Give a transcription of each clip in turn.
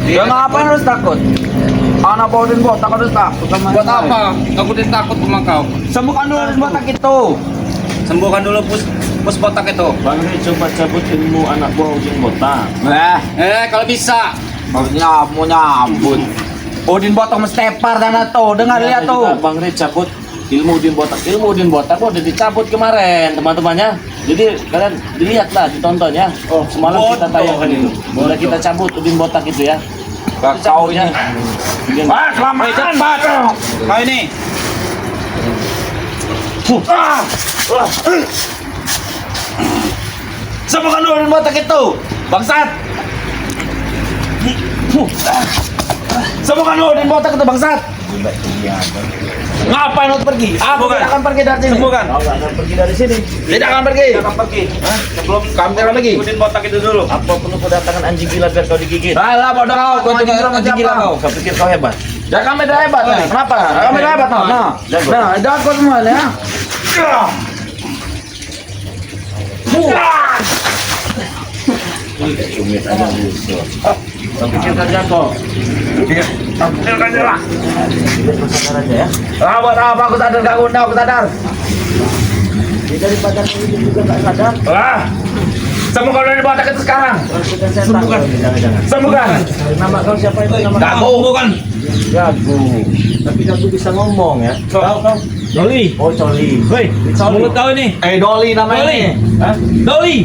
Ya ngapain harus takut? Anak bawain botak harus takut sama Buat apa? Aku tidak takut sama kau. Sembuhkan dulu botak itu. Sembuhkan dulu pus botak itu. Bang Ri coba cabut ilmu anak buah Udin botak. Kalau bisa. Mau nyambut. Udin botak mesti tepar dan tuh. Dengar lihat tuh. Bang Ri cabut ilmu Udin botak. Ilmu Udin botak udah dicabut kemarin teman-temannya. Jadi kalian dilihatlah, ditonton ya. Oh, semalam kita tayangkan itu. Boleh kita cabut Udin botak itu ya. Kau ini. Wah, kelamaan. Cepat. Kau ini. Sembuhkan dulu Udin botak itu. Bangsat. Sembuhkan dulu Udin botak itu bangsat. Ngapain lu pergi? Aku tidak akan pergi dari sini. Sembuhkan. Kau nggak akan pergi dari sini. Tidak akan pergi. Kita akan pergi. Sebelum Kamu tidak lagi. ikutin botak itu dulu. Apa perlu kau datangkan anjing gila biar kau digigit? Alah bodoh kau anjing gila kau. Kau pikir kau hebat? Ya kami dah hebat nih. Kenapa? Kami dah hebat nah. Nah, jago semua ya. Sumit aja musuh. Kau pikir kau jago? Ambilkan aja lah. Sadar aja ya. Buat apa aku sadar gak guna aku sadar. Dia daripada kau itu juga nggak sadar. Semua kalau di botak itu sekarang. Kau sudah setan. Jangan-jangan. Sembuhkan. Nama kau siapa itu? Nama Gago bukan. Jago. Tapi Jago bisa ngomong ya. Kau. Doli. Oh, Coli. Woi, mulut kau ini. Doli namanya Doli. ini. Hah? Doli.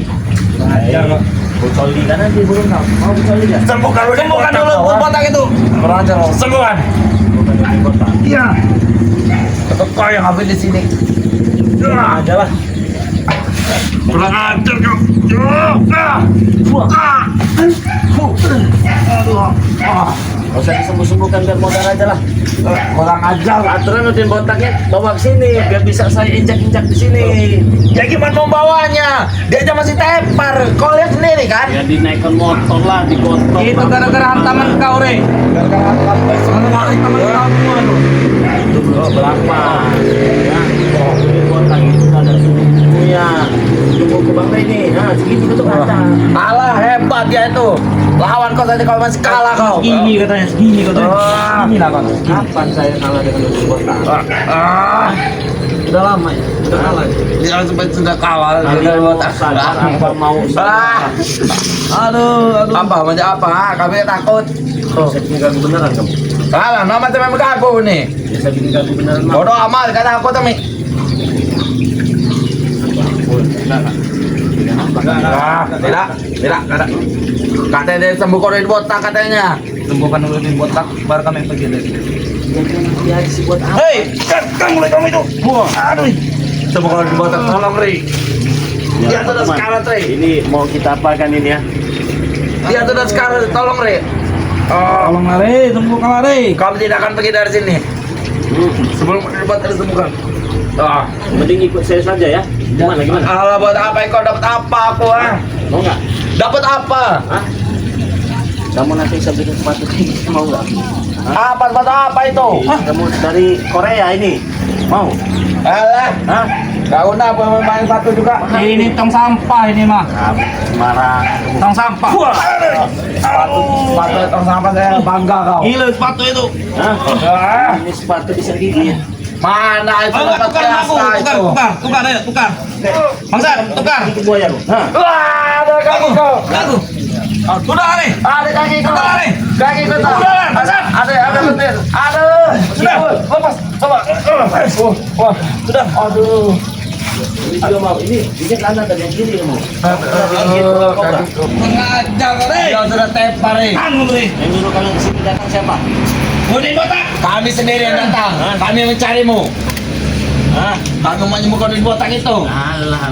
Baik. Oh, Coli kan nanti burung kau. Mau Coli ya? Sembuhkan dulu botak itu. Kurang ajar loh. Sembuhkan. Bukan di kota. Iya. Tetap kau yang habis di sini. Kurang aja lah. Kurang ajar kau. Gak usah disembuh-sembuhkan biar modal aja lah. Kurang ajar. Aturan Udin botaknya bawa ke sini biar bisa saya injak-injak di sini. Ya gimana mau bawanya? Dia aja masih tepar. Kau lihat sendiri kan? Ya dinaikkan motor lah, digotong. Itu gara-gara hantaman kau, Re. Hantaman kau. Itu bro berapa? Ya, Udin botak itu ada suhu-suhunya. Tunggu ke Bang Ray nih. Nah, segitu betul kata. Alah hebat dia itu. Lawan kau saja kau masih kalah kau. Segini katanya. Segini lah kau. Kapan saya kalah dengan Udin botak? Udah lama ya, udah kalah. Dia sudah kalah. Kalian mau sadar apa mau sadar? Aduh. Apa? Macam apa? Kami takut. Bisa bikin gagu beneran kamu? Kalah, nama teman bergagu nih. Bisa bikin gagu beneran mau? Bodoh amal kata aku temi. Tidak. Katanya dia sembuh kau dari botak katanya. Sembuhkan dulu di botak, baru kami pergi dari sini. Ya si buat apa? Hei, kan mulai kamu itu. Aduh. Sembuh kau dari botak tolong Ri. Dia tuh udah teman. sekarat Ri. Ini mau kita apakan ini ya? Dia tuh udah sekarat tolong Ri. Tolong lari, sembuhkan lari. Kamu tidak akan pergi dari sini. Sebelum berbuat harus temukan. Mending ikut saya saja ya. Gimana? Alah buat apa kau dapat apa aku Mau nggak? Dapat apa? Hah? Kamu nanti bisa bikin sepatu kayak mau nggak? Apa buat apa itu? Kamu dari Korea ini mau? Alah, Hah? gak guna apa main satu juga. Ini tong sampah ini mah. Semarang. Tong sampah. Sepatu tong sampah saya bangga kau. Gila sepatu itu. Hah? Ini sepatu bisa gigit. Mana itu Ayo, dapat tukar aku, biasa itu? tukar, ayo, tukar. Bangsat, tukar. Itu buaya lu. Hah? Wah, ada kaki kau. Aku. Sudah lari. Ada kaki kau. Sudah lari. Kaki kau. Sudah, Bangsat. Ada betul. Ada. Sudah. Lepas. Coba. Wah. Sudah. Aduh. Ini juga mau. Ini gigit lana tadi yang kiri kamu. Mengajar lari. Dia sudah tepar nih. Anu lari. Yang dulu kalian kesini datang siapa? Udin botak. Kami sendiri yang datang. Kami mencarimu. Hah? Kami menyembuhkan di botak itu. Alah.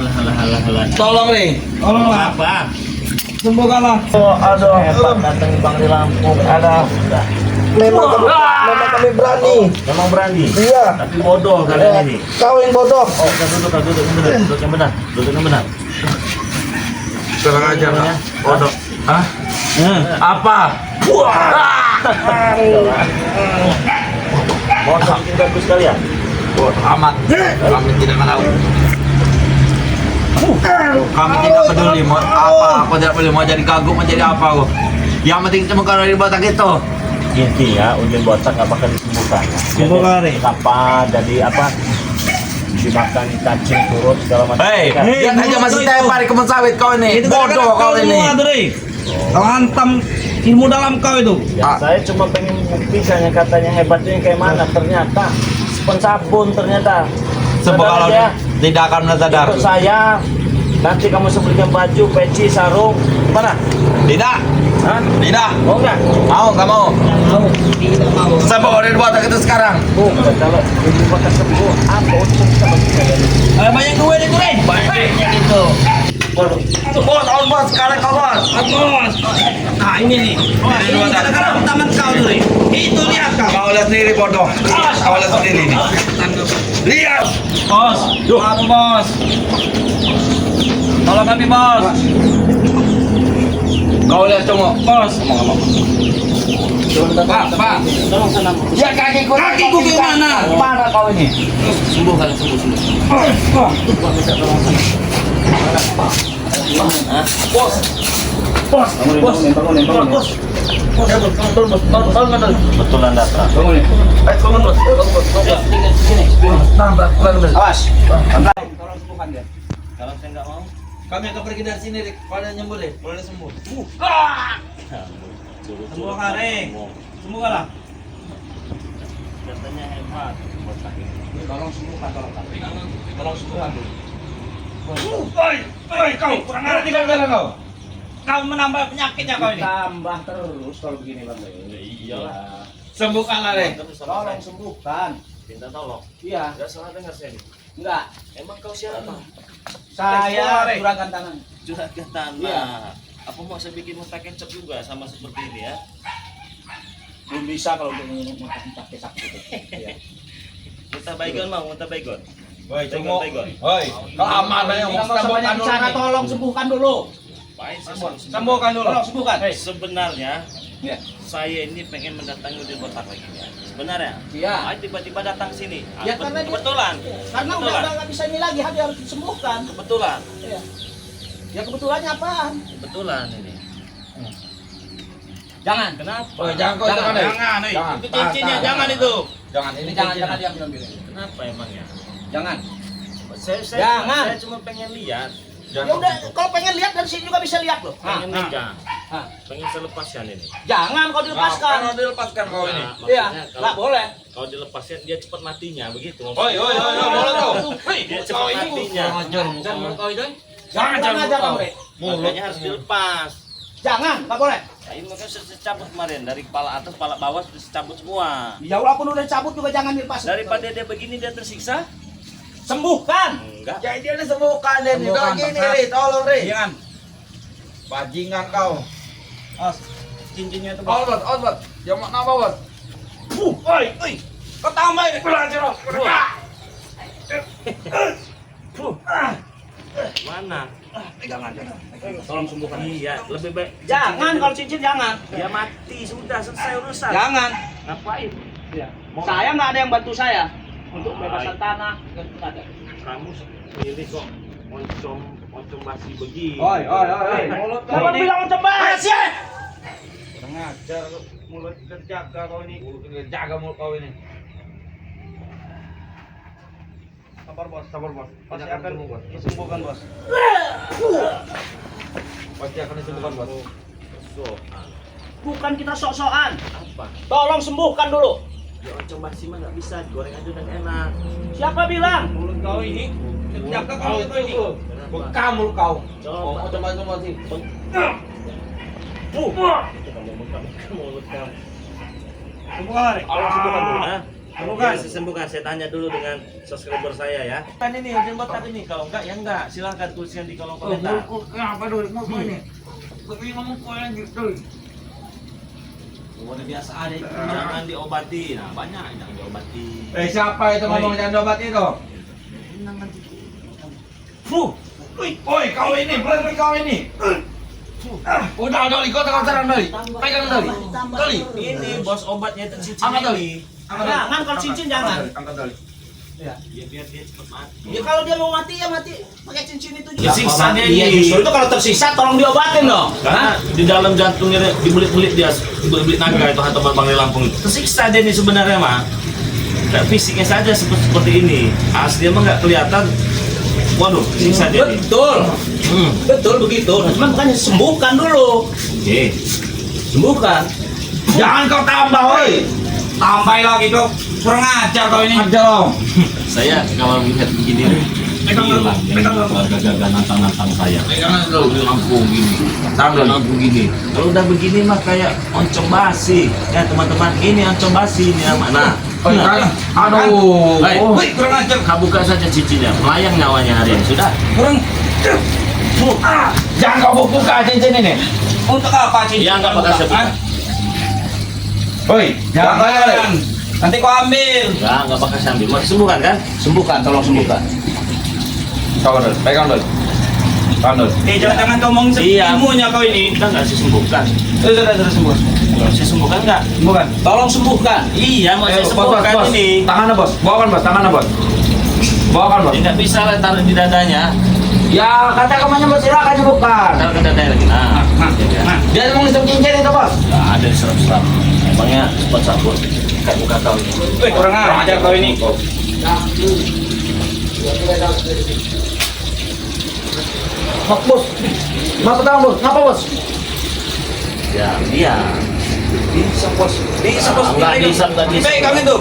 Tolong nih. Tolonglah. Apa? Sembuhkanlah. Aduh. Hebat datang Bang di Lampung. Ada. Memang kami berani. Memang berani. Iya. Tapi bodoh kalian ini. Kau yang bodoh. Oh, duduk yang benar. Duduk yang benar. Kurang ajar. Ya. Bodoh. Hah? Apa? Bodoh bikin bagus kalian. Bodoh amat. Kami tidak tahu. Kami tidak peduli mau apa. Aku tidak peduli mau jadi kagum, mau jadi apa aku. Yang penting cuma kalau di botak itu. Intinya udin botak nggak bakal disembuhkan. Sembuhkan, Re. Apa jadi apa? Dimakan cacing turut segala macam. Hei, lihat aja masih tepar di kebun sawit kau ini. Bodoh kau ini. Kau hantam ilmu dalam kau itu. Ya, saya cuma pengen buktikan yang katanya hebatnya kayak mana. Ternyata pensabun ternyata. Sebab kalau Sadar aja. tidak akan sadar. Ikut saya. Nanti kamu sebelikan baju, peci, sarung. Gimana? Tidak. Hah? Tidak. Mau nggak? Nggak mau. Saya bawa dari botak itu sekarang. Kalau ini botak sembuh, apa untung kita bagi kalian? Banyak duit itu, Re. Banyak itu. Bos, bos, sekarang kau bos. Bos. Nah, ini nih. Ini gara-gara taman kau tuh, Re. Itu lihat kau. Kau lihat sendiri bodoh. Kau lihat sendiri nih. Lihat. Bos. Maaf, Bos. Tolong kami, Bos. Kau lihat cuma. Bos. Pak. Tolong sana. Ya kakiku. Kakiku gimana? Mana kau ini? Sembuh kalian, sembuh. Gua minta tolong sana. Hah? Bos. Bos. Bangunin. Bos. Betulan Datra. Bangunin. Bangun bos. Sini. Tambah. Awas. Tolong sembuhkan dia. Kalau saya nggak mau, Kami akan pergi dari sini, Rik. Kalau dia nyembuh deh, kalau dia sembuh. Sembuhkan, Re. Sembuhkanlah. katanya hebat botak ini. Tolong sembuhkan, tolong sembuhkan dulu. Kau kurang ngerti kau. Kau menambah penyakitnya kau ini. Tambah terus kalau begini bang. Iyalah. Sembuhkanlah, Re. Tolong sembuhkan. Minta tolong. Iya. Gak salah dengar saya nih. Enggak. Emang kau siapa? Saya juragan tanah. Juragan tanah. Iya. Apa mau saya bikin muntah kecap juga sama seperti ini ya? Belum bisa kalau untuk minta kecap gitu. Iya. Muntah baygon mau, muntah baygon. Woi, Baygon, baygon. Woi, kelamaan yang Sembuhkan bicara, tolong sembuhkan dulu. Apain sih Sembuhkan dulu. Tolong sembuhkan. Sebenarnya Iya. saya ini pengen mendatangi Udin Botak lagi ya. Sebenarnya. Iya. Tiba-tiba datang sini. Ya, karena dia- kebetulan. Karena udah nggak bisa ini lagi, dia harus disembuhkan. Kebetulan. Iya. Ya kebetulannya apaan? Kebetulan ini. Jangan. Kenapa? Oh, jangan kau jangan. Jangan. Itu cincinnya jangan itu. Jangan Ini jangan diam dulu. Kenapa emangnya? Jangan. Saya Jangan. saya cuma pengen lihat. Ya udah, kalau pengen lihat dari sini juga bisa lihat loh. Pengen nikah. Hah. Pengen selepaskan ini. Jangan kalau dilepaskan. Kalau dilepaskan kau ini. Nah, Iya, maksudnya nggak boleh. kalau dilepaskan dia cepat matinya begitu. Oi, boleh kau. Dia cepat matinya. Jangan kau itu. Jangan, Jangan aja kamu, Re. Makanya harus dilepas. Jangan, nggak boleh. Nah, ini makanya sudah dicabut kemarin dari kepala atas, kepala bawah sudah dicabut semua. Ya walaupun udah cabut juga jangan dilepas. Daripada dia begini dia tersiksa, sembuhkan. enggak. Jadi dia disembuhkan dan Sembuhkan, gini, Pak. Ri, tolong Ri. Jangan. Bajingan kau. Os. Cincinnya itu. Outward. Yang mana bawah? Oi. Kau tambah ini. Belajar. Mana? Pegang aja. Tolong sembuhkan. Iya, lebih baik. Jangan kalau cincin jangan. Dia mati sudah selesai urusan. Jangan. Ngapain? Iya. Saya nggak ada yang bantu saya untuk bebasan tanah. Nggak ada. Kamu sendiri kok oncom basi begini. Oi. Mulut kau Siapa ini. bilang macam basi? Kurang ajar mulut terjaga kau ini. Jaga mulut kau ini. Sabar bos. Pasti akan disembuhkan bos. Pasti akan disembuhkan bos. So, Bukan kita sok-sokan. apa? Tolong sembuhkan dulu. Ya oncom basi mah nggak bisa, goreng aja udah enak. Siapa bilang? Mulut kau ini. Jaga kau itu ini. Bekam mulut kau. Coba. Coba semua sih. Kamu mulut kamu. Sembuhkan, Re. Tolong sembuhkan dulu. Hah? Sembuhkan. Saya sembuhkan. Saya tanya dulu dengan subscriber saya ya. Kan ini Udin Botak ini. Kalau enggak ya enggak. Silahkan tuliskan di kolom komentar. Kenapa dulu? Mau ini? Tapi ngomong kau yang gitu. Udah biasa ada itu. Jangan diobati. Nah banyak yang diobati. Siapa itu ngomong jangan obat itu? Tenang nanti. Oi, kau ini, berhenti kau ini. Udah, Doli, kau tekan serang Doli. Pegang Doli. Doli. Ini bos obatnya itu cincin Angkat, Doli. ini. Jangan kalau cincin jangan. Angkat Doli. Ya. Biar dia cepat mati. Ya kalau dia mau mati ya mati pakai cincin itu juga. Ya, siksa dia Iya, ini. justru itu kalau tersiksa tolong diobatin dong. Karena di dalam jantungnya dibelit-belit dia, dibelit naga itu atau Bang Lampung itu. Tersiksa dia ini sebenarnya mah. Nah, fisiknya saja seperti ini. Aslinya mah nggak kelihatan. Waduh, siksa dia. Betul. Betul begitu. Nah, cuman makanya sembuhkan dulu. Oke. Sembuhkan. Jangan kau tambah, woi. Tambah lagi kau. Kurang ajar kau ini. Ajar. Saya kalau melihat begini nih, hilang gagal nantang-nantang saya. Di Lampung gini, di Lampung gini. Kalau udah begini mah kayak oncom basi. Ya teman-teman, ini oncom basi ini namanya. Aduh. Woi, kurang ajar. Buka saja cincinnya, melayang nyawanya hari ini sudah. Kurang. Jangan kau buka cincin ini. Untuk apa cincin? Ya nggak bakal saya buka. Woi, jangan. Nanti kau ambil. Nggak bakal saya ambil. Mau sembuhkan kan? Sembuhkan, tolong sembuhkan. Coba dulu, pegang dulu. Pegang dulu. Jangan kau ngomong Iya. ilmunya kau ini. Kita nggak sih sembuhkan. Sudah sembuh. Saya sembuhkan nggak? Sembuhkan. Tolong sembuhkan. Iya, mau saya sembuhkan ini. Tangannya bos, bawakan bos, tangannya bos. Bawakan bos. Tidak bisa lah taruh di dadanya. Ya kata kamu bos, silakan sembuhkan. Taruh ke dadanya lagi. Nah. Dia mau ngisep cincin itu bos. Nggak ada serap-serap. Emangnya spot sabun. Kayak muka kau ini. Wih, kurang ajar kau ini. Mak bos, kenapa tahu bos? Kenapa bos? Ya, iya. Bisa bos, bisa bos. Nggak bisa. Pegang itu.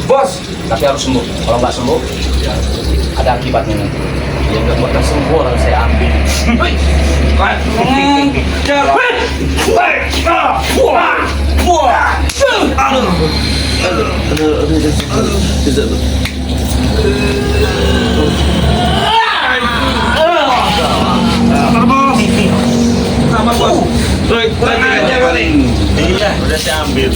Bos, tapi harus sembuh. Kalau nggak sembuh, ada akibatnya nanti. Ya nggak bakal sembuh orang saya ambil. Iya, udah saya ambil.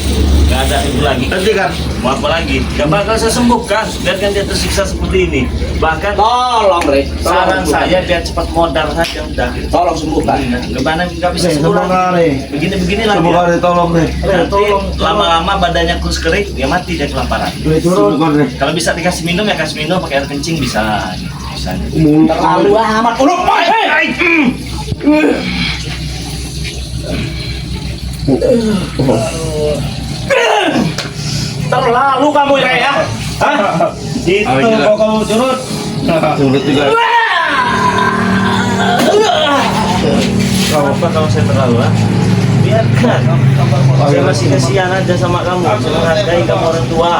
Nggak ada itu lagi. Nanti kan. Mau apa lagi? Nggak bakal saya sembuhkan. Biarkan dia tersiksa seperti ini. Bahkan Tolong, Re. saran saya biar cepat modal saja udah. Tolong sembuhkan. Gimana nggak bisa sembuh lagi. Begini-begini lagi. Sembuhkan Ya. deh, tolong deh. Nanti lama-lama badannya kurus kering, dia mati dia kelaparan. Sembuhkan deh. Kalau bisa dikasih minum ya kasih minum pakai air kencing bisa. Bisa. Mulut. Terlalu amat. Terlalu kamu ya? Hah? Itu kalau kamu curut. Mulut juga. Apa kalau saya terlalu biarkan. Saya masih kasihan aja sama kamu. Saya menghargai kamu orang tua.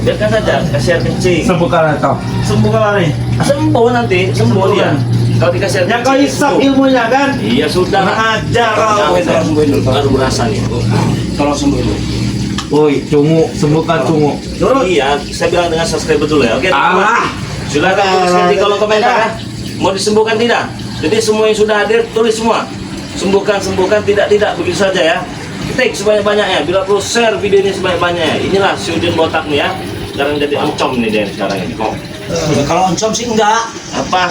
Biarkan saja kasih air kencing. Sembuhkan kau. Sembuh lari. Sembuh nanti, sembuh dia. Kalau dikasih air Ya kau kencing, hisap sembuh. ilmunya kan? Iya sudah. Ajar kau. Baru berasa nih. Tolong sembuhin. Woi, cungu, sembuhkan cungu. Iya, saya bilang dengan subscriber dulu ya. Oke. Allah. Silakan tuliskan di kolom komentar ya. Mau disembuhkan tidak? Jadi semua yang sudah hadir tulis semua. Sembuhkan, sembuhkan, tidak, begitu saja ya. Ketik sebanyak-banyaknya. Bila perlu share video ini sebanyak-banyaknya. Inilah si Udin botak nih ya. Sekarang jadi oncom nih dia sekarang ini. Kok? Kalau oncom sih enggak. Apa?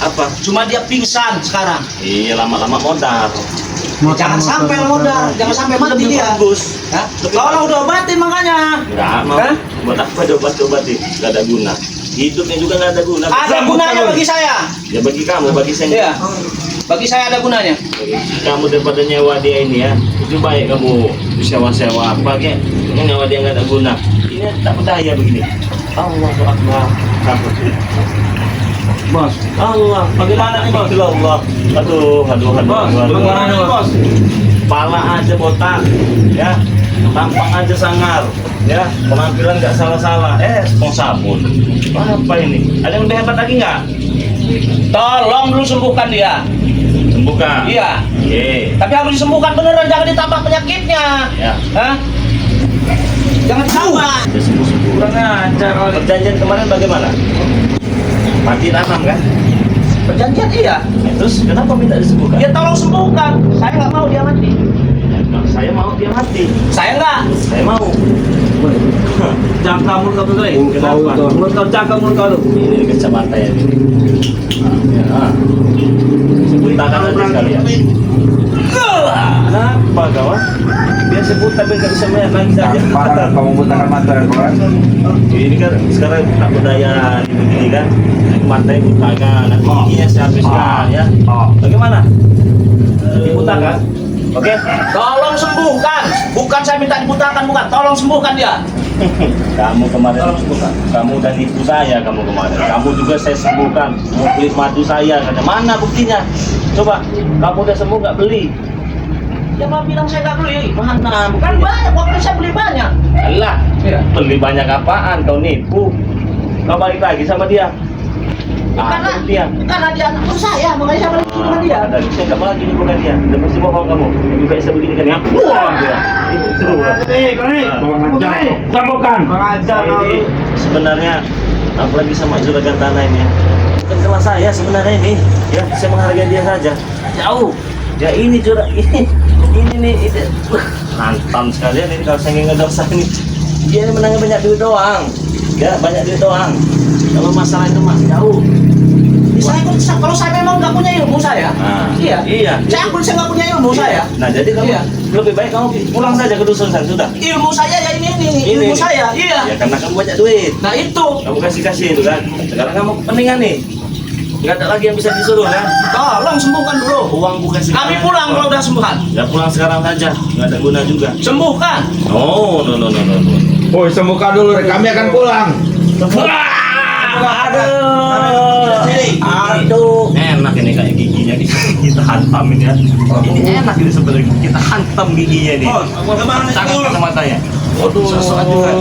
Apa? Cuma dia pingsan sekarang. Iya lama-lama modal. Jangan sampai modal, jangan sampai mati Lebih dia. bagus. Hah? Kalau udah obatin makanya. Enggak mau. Hah? Buat apa coba-cobatin? Gak ada guna. Hidupnya juga gak ada guna. Ada gunanya bagi saya. Ya bagi kamu, bagi saya. Iya. Bagi saya ada gunanya. Kamu daripada nyewa dia ini ya, itu baik kamu sewa-sewa apa kayak nyewa dia nggak ada guna. Ini tak berdaya begini. Allahu Akbar. Bos, Allah, bagaimana nih bos? Allah. Aduh. bos, bagaimana nih bos? Pala aja botak, ya. Tampang aja sangar, ya. Penampilan nggak salah-salah. Spons sabun. Apa ini? Ada yang lebih hebat lagi nggak? Tolong dulu sembuhkan dia. Sembuhkan. Iya. Oke. Tapi harus disembuhkan beneran, jangan ditambah penyakitnya. Ya. Hah? Jangan tambah. Udah sembuh-sembuh. Kurang ajar. Perjanjian kemarin bagaimana? Mati tanam kan? Perjanjian iya. Terus kenapa minta disembuhkan? Ya tolong sembuhkan. Saya nggak mau dia mati. Saya mau dia mati. Saya nggak. Saya mau. Cangkang mulut kau tuh, Kenapa? Mulut kau cangkang mulut kau tuh. Ini kacamata ya. Ya. Sebut tangan aja sekalian. Kenapa kawan? Biar sebut tapi nggak bisa melihat lagi saja. Mata kamu butakan mata kawan. Ini kan sekarang tak berdaya begini kan. Matanya butakan, nanti giginya saya habiskan ya. Bagaimana? Dibutakan? Oke? Tolong sembuhkan. Bukan saya minta dibutakan, bukan. Tolong sembuhkan dia. Kamu kemarin kamu udah nipu saya kamu kemarin. Kamu juga saya sembuhkan. Mau beli madu saya katanya. Mana buktinya? Coba, kamu udah sembuh nggak beli? Ya mau bilang saya nggak beli. Mana Kan buktinya? banyak, waktu saya beli banyak. Alah, Iya. beli banyak apaan? Kau nipu. Kau balik lagi sama dia. Karena Buktinya. dia anak saya, makanya saya balik sama dia. Ada saya nggak mau lagi bukan dia. Udah pasti bohong kamu. Lebih baik saya begini kan ya. Wah, dia. Itu. Sambungkan. Ini sebenarnya apalagi sama juragan tanah ini ya. Bukan kelas saya sebenarnya ini. Ya, saya menghargai dia saja. Jauh. Ya ini ini nih itu. Hantam sekalian ini kalau saya nggak dosa ini. Dia ini menangnya banyak duit doang. Ya, banyak duit doang. Kalau masalah itu mah jauh. Kalau saya memang nggak punya ilmu saya, Iya. saya akui saya nggak punya ilmu saya. Nah, jadi kamu Iya. lebih baik kamu pulang saja ke dusun sana sudah. Ilmu saya ya ilmu saya, iya. Ya karena kamu banyak duit. Nah itu, Kamu kasih itu kan. Sekarang kamu peningan nih. Nggak ada lagi yang bisa disuruh kan? tolong sembuhkan dulu. Uang bukan sekarang. Kami pulang kalau udah sembuhan. Ya pulang sekarang saja. Nggak ada guna juga. Sembuhkan. Oh, no. Woi, sembuhkan dulu. Kami akan pulang. Aduh, enak ini kayak giginya kita hantam ini ya. Ini enak ini sebenarnya kita hantam giginya nih. Bagaimana Tangan kacamatanya. Waduh, sesuatu juga.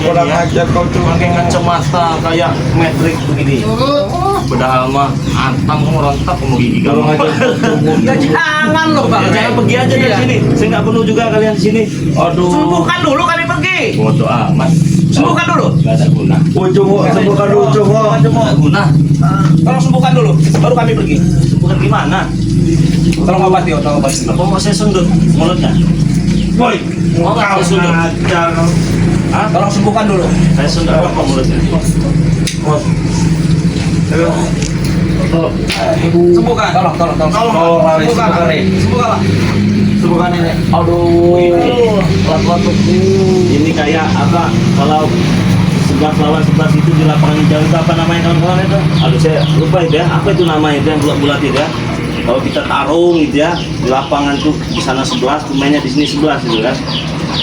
Kurang ajar kau tuh. Pakai kacamata kayak metrik begini. Padahal mah hantam kamu rontak kamu gigi kamu. Ya jangan loh bang. Ya, jangan pergi aja dari Iya. sini. Saya nggak penuh juga kalian di sini. Aduh. Sembuhkan dulu kami pergi. Bodoh amat. Sembuhkan dulu. Nggak ada guna. Ujung, sembuhkan dulu ujung. Nggak ada guna. Tolong sembuhkan dulu, baru kami pergi. Bukan gimana? Tolong obati, tolong obati. Apa mau saya sundut mulutnya? Woi, Mau nggak saya sundut? ajar. Hah? Tolong sembuhkan dulu. Saya sundut apa mulutnya? Sembuhkan. Tolong. Tolong, Lari, Sembuhkan. sembuhkan, Lari. Sembuhkan. Sembuhkan ini. Aduh, pelan-pelan tuh. Ini kayak apa? Kalau 11 lawan 11 itu di lapangan hijau itu apa namanya kawan-kawan itu? Aduh saya lupa itu ya. Apa itu namanya itu yang bulat-bulat itu ya? Kalau kita tarung gitu ya di lapangan tuh di sana 11, pemainnya di sini 11 gitu kan.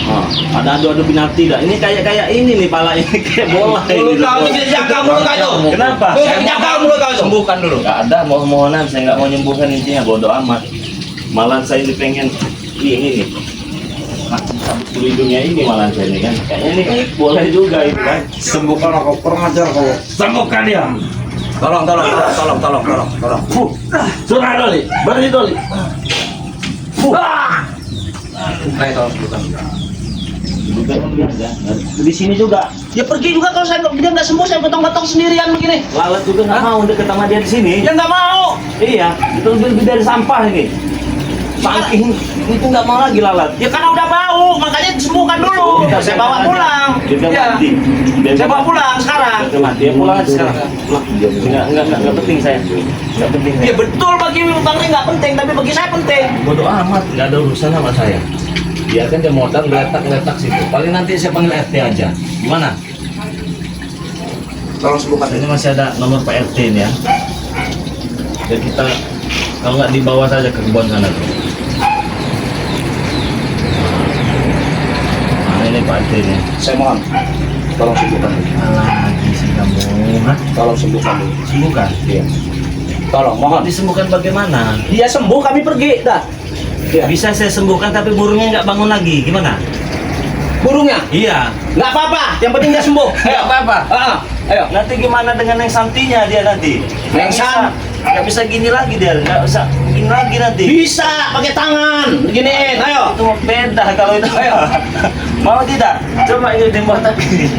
Oh, ada adu-adu penalti dah. Ini kayak ini nih pala ini kayak bola ini. Mulut kau ini jaga mulut kau itu. Kenapa? Jaga mulut kau itu. Sembuhkan dulu. Nggak ada mohon-mohonan, saya nggak mau nyembuhkan intinya bodoh amat. Malah saya ini pengen ini nih. Masih sabut bulu hidungnya ini malah saya ini kan. Kayaknya ini boleh juga itu kan. Sembuhkan kau, kurang ajar kau. Sembuhkan dia. Tolong. Surah doli, beri doli. Ayo tolong sembuhkan. Di sini juga. Ya pergi juga kalau dia nggak sembuh, saya gotong-gotong sendirian begini. Lalat juga nggak mau deket sama dia di sini. Ya nggak mau. Iya, itu lebih dari sampah ini. Saking itu nggak mau lagi lalat. Ya karena udah bau, makanya disembuhkan dulu. Saya bawa pulang. Dia Ya. mati. Saya bawa pulang sekarang. Dia mati. Ya pulang aja sekarang. Enggak penting saya. Enggak penting saya. Ya betul bagi Bang Ri nggak penting, tapi bagi saya penting. Bodoh amat, nggak ada urusan sama saya. Dia kan dia modal ngeletak situ. Paling nanti saya panggil RT aja. Gimana? Tolong sembuhkan. Ini masih ada nomor Pak RT ini ya. Jadi kita kalau nggak dibawa saja ke kebun sana tuh. Mana ini Pak RT ini? Saya mohon. Tolong sembuhkan. Lagi sih kamu, hah? Tolong sembuhkan dulu. Sembuhkan? Iya. Tolong, mohon. Disembuhkan bagaimana? Dia sembuh, kami pergi. Dah. Ya. Bisa saya sembuhkan tapi burungnya nggak bangun lagi. Gimana? Burungnya? Iya. Nggak apa-apa. Yang penting dia sembuh. Nggak apa-apa. Ayo. Nanti gimana dengan yang santinya dia nanti? Yang san? Nggak bisa gini lagi dia, nggak bisa gini lagi nanti. Bisa pakai tangan. Beginiin. Ayo. Itu mau beda kalau itu. Ayo. Mau tidak? Coba ini dibuat lagi.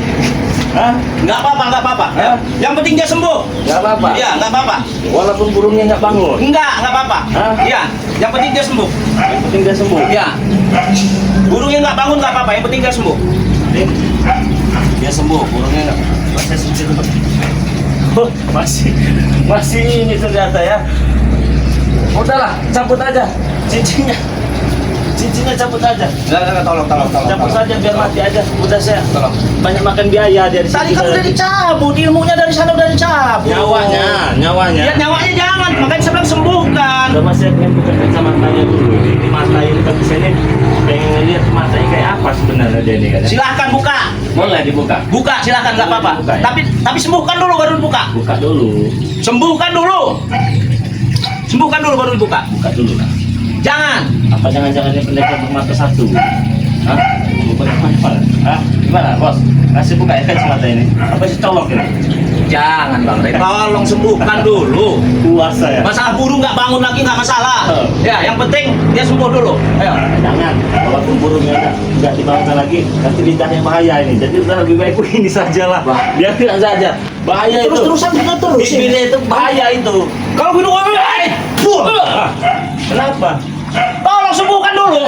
Hah? Nggak apa-apa. Ya. Yang penting dia sembuh. Nggak apa-apa. Iya, nggak apa-apa. Walaupun burungnya nggak bangun. Nggak apa-apa. Hah? Iya. Yang penting dia sembuh. Yang penting dia sembuh. Iya. Burungnya nggak bangun nggak apa-apa. Yang penting dia sembuh. Dia sembuh, burungnya nggak. Masih sembuh. Oh, masih ini ternyata ya. Udahlah, cabut aja cincinnya. cincinnya cabut aja. Enggak, tolong. Cabut saja biar mati aja. Udah saya Tolong. banyak makan biaya dia di Tadi situ. kan udah dicabut, ilmunya dari sana udah dicabut. Nyawanya. Ya nyawanya jangan, makanya saya bilang sembuhkan. Udah masih pengen buka kacamatanya dulu. Ini mata ini kan sini pengen lihat matanya kayak apa sebenarnya dia ini kan. Silahkan buka. Boleh dibuka. Buka silahkan nggak apa-apa. Buka, ya? Tapi sembuhkan dulu baru dibuka. Buka dulu. Sembuhkan dulu. Sembuhkan dulu baru dibuka. Buka dulu. Nah. Jangan. Apa jangan-jangan dia pendekar bermata satu? Hah? Bukan apa? Hah? Gimana, Bos? Kasih buka ya kacamata ini. Apa sih colok ini? Jangan Bang Rey. Tolong sembuhkan dulu. Puasa ya? Masalah burung nggak bangun lagi nggak masalah. Ya, yang penting dia sembuh dulu. Ayo. Jangan, walaupun burungnya nggak dibangun lagi, nanti lidahnya bahaya ini. Jadi udah lebih baik begini sajalah. Biarkan saja. Bahaya itu. Terus-terusan kita terus. Bibirnya itu bahaya itu. Kalau minum Kenapa? tolong sembuhkan dulu.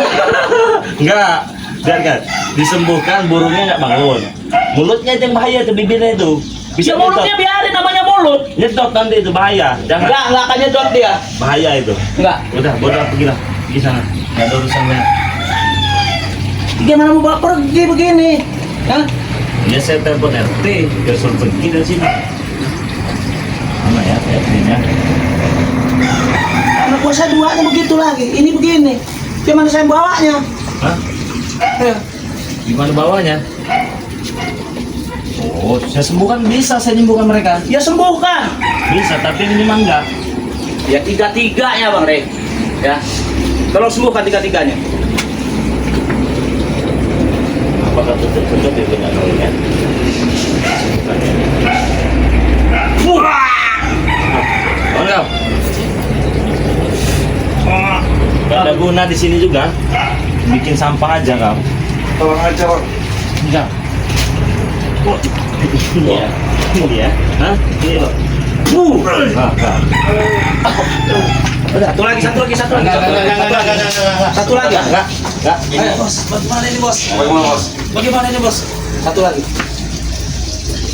Enggak. Biarkan. Disembuhkan burungnya nggak bangun. Mulutnya itu yang bahaya itu, bibirnya itu. Bisa mulutnya biarin namanya mulut. Nyedot nanti itu bahaya. Jangan. Enggak akan nyedot dia. Bahaya itu. Enggak. Udah, bodoh pergilah. Pergi sana. Nggak ada urusan banyak. Gimana mau bawa pergi begini? Hah? Ya saya telepon RT, biar suruh pergi dari sini. Mana ya RT-nya? Anak buah saya duanya begitu lagi. Ini begini. Gimana saya bawanya? Hah? Gimana bawanya? Oh, saya sembuhkan bisa, saya nyembuhkan mereka. Ya sembuhkan. Bisa, tapi ini mah enggak. Ya tiga-tiganya Bang Rey. Ya. Tolong sembuhkan tiga-tiganya. Apakah tutup-tutup itu enggak tahu ya? Wah! Oh, enggak. Enggak ada guna di sini juga. Bikin sampah aja kau. Tolong aja, Bang. Enggak. Iya. Iya. Hah? Ini loh. Nah. Satu lagi. Satu lagi. Enggak. Ayo, Bos. Bagaimana ini, Bos? Bagaimana, Bos? Bagaimana ini, Bos? Satu lagi.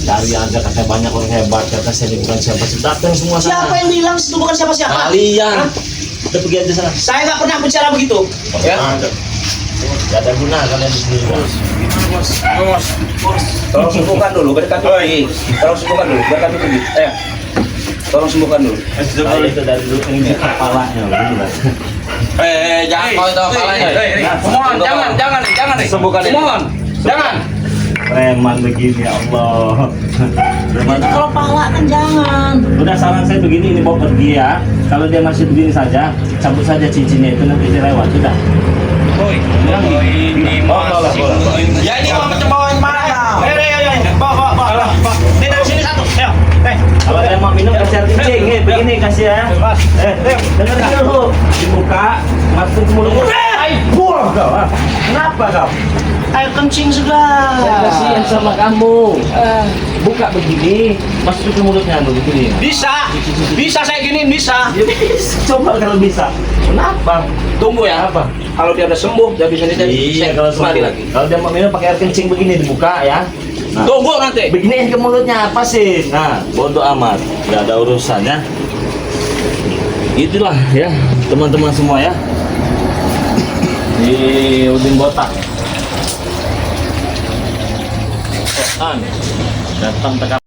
Dari aja katanya banyak orang hebat, kata saya ini bukan siapa datang semua sana. Siapa yang bilang itu bukan siapa-siapa? Kalian. Udah pergi aja sana. Saya nggak pernah bicara begitu. Ya. Gak ada guna kalian di sini. Bos. Tolong sembuhkan dulu, biar kami pergi. Tolong sembuhkan dulu, biar kami pergi. Ayo. Tolong sembuhkan dulu. Saya itu dari dulu ini kepalanya begitu lah. Jangan kau itu kepalanya. Jangan. Sembuhkan ini. Jangan. Preman begini ya Allah. Preman. Kalau pala kan jangan. Udah saran saya begini, ini mau pergi ya. Kalau dia masih begini saja, cabut saja cincinnya itu nanti dia lewat sudah. Ini Ya ini mau macam bawa yang mana? Bawa. Ini dari sini satu. Ayo. Kalau dia mau minum kasih air kencing, begini kasih ya. Dengerin dulu. Dibuka, masukin ke mulutnya. Buang kau. Kenapa kau? Air kencing segala. Saya kasihan sama kamu. Buka begini, masukin ke mulutnya begini. Bisa saya giniin bisa. Coba kalau bisa. Kenapa? Tunggu ya. Apa? Kalau dia udah sembuh, dia bisa Iya, kalau kembali sembuh. lagi. Kalau dia mau minum pakai air kencing begini dibuka ya. Nah, Tunggu nanti. beginiin ke mulutnya apa sih? Nah, bodoh amat. Gak ada urusannya. Itulah ya, teman-teman semua ya. Di Udin Botak. Datang tekan